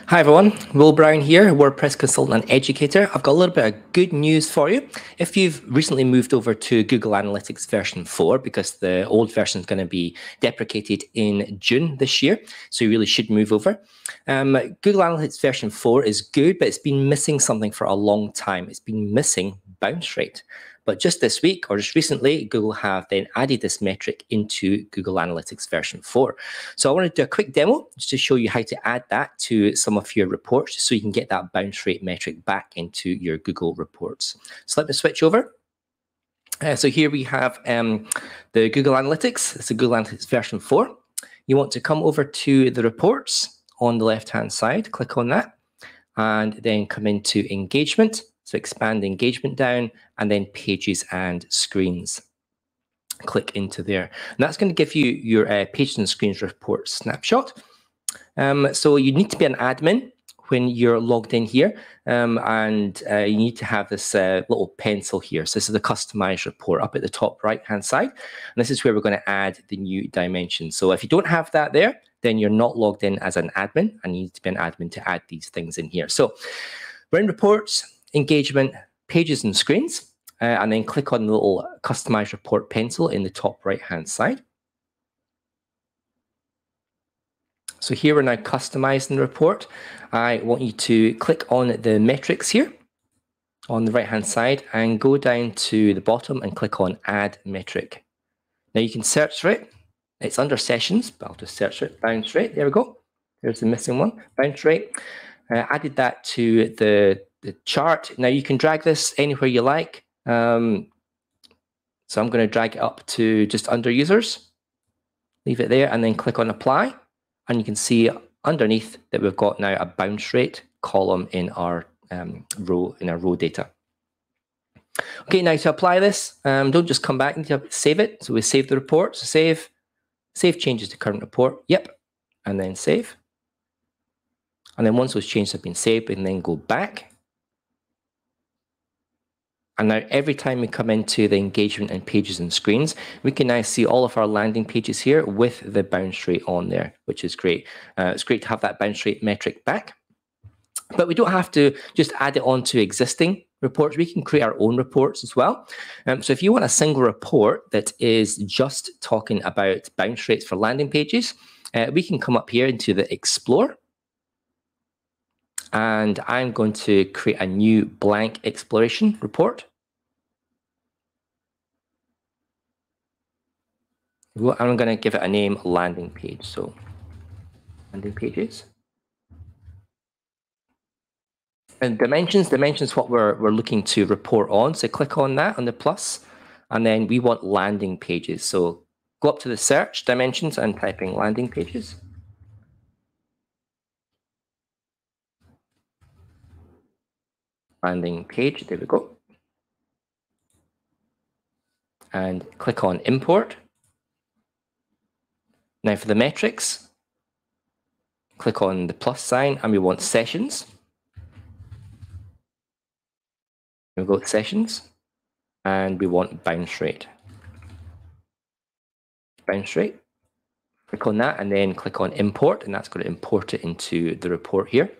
Hi everyone, Will Brown here, WordPress consultant and educator. I've got a little bit of good news for you. If you've recently moved over to Google Analytics version 4, because the old version is going to be deprecated in June this year, so you really should move over. Google Analytics version 4 is good, but it's been missing something for a long time. It's been missing bounce rate. But just this week, or just recently, Google have then added this metric into Google Analytics version 4. So I want to do a quick demo just to show you how to add that to some of your reports so you can get that bounce rate metric back into your Google reports. So let me switch over. So here we have the Google Analytics. It's the Google Analytics version 4. You want to come over to the reports on the left-hand side, click on that, and then come into engagement. So expand engagement down, and then pages and screens. Click into there. And that's going to give you your pages and screens report snapshot. So you need to be an admin when you're logged in here, and you need to have this little pencil here. So this is the customized report up at the top right-hand side. And this is where we're going to add the new dimension. So if you don't have that there, then you're not logged in as an admin, and you need to be an admin to add these things in here. So we're in reports, engagement, pages and screens, and then click on the little customized report pencil in the top right-hand side. So here we're now customizing the report. I want you to click on the metrics here on the right-hand side and go down to the bottom and click on add metric. Now you can search for it. It's under sessions, but I'll just search for it. Bounce rate, there we go. There's the missing one, bounce rate. Added that to the chart. Now you can drag this anywhere you like. So I'm going to drag it up to just under users. Leave it there and then click on apply. And you can see underneath that we've got now a bounce rate column in our row data. Okay, now to apply this, don't just come back and save it. So we save the report. So save changes to current report. Yep, and then save. And then once those changes have been saved, we can then go back. And now every time we come into the engagement and pages and screens, we can now see all of our landing pages here with the bounce rate on there, which is great. It's great to have that bounce rate metric back. But we don't have to just add it on to existing reports. We can create our own reports as well. So if you want a single report that is just talking about bounce rates for landing pages, we can come up here into the Explore. And I'm going to create a new blank exploration report. I'm going to give it a name, landing page. So landing pages. And dimensions what we're looking to report on. So click on that, on the plus, and then we want landing pages. So go up to the search dimensions and type in landing pages. Landing page, there we go. And click on import. Now for the metrics, click on the plus sign and we want sessions. We've got sessions and we want bounce rate. Bounce rate. Click on that and then click on import, and that's going to import it into the report here.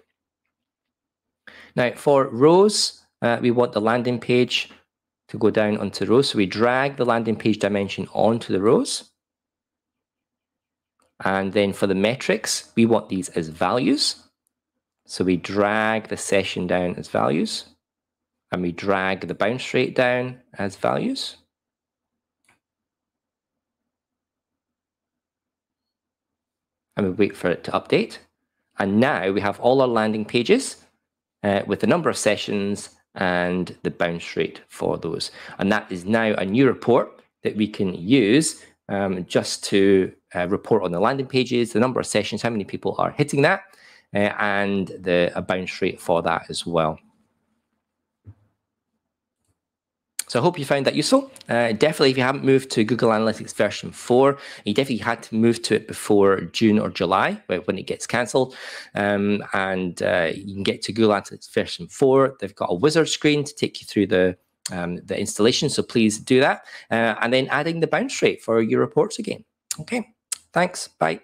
Now for rows, we want the landing page to go down onto rows. So we drag the landing page dimension onto the rows. And then for the metrics, we want these as values. So we drag the session down as values. And we drag the bounce rate down as values. And we wait for it to update. And now we have all our landing pages with the number of sessions and the bounce rate for those. And that is now a new report that we can use just to report on the landing pages, the number of sessions, how many people are hitting that, and a bounce rate for that as well. So I hope you found that useful. Definitely, if you haven't moved to Google Analytics version 4, you definitely had to move to it before June or July when it gets cancelled. You can get to Google Analytics version 4. They've got a wizard screen to take you through the installation, so please do that. And then adding the bounce rate for your reports again. Okay, thanks, bye.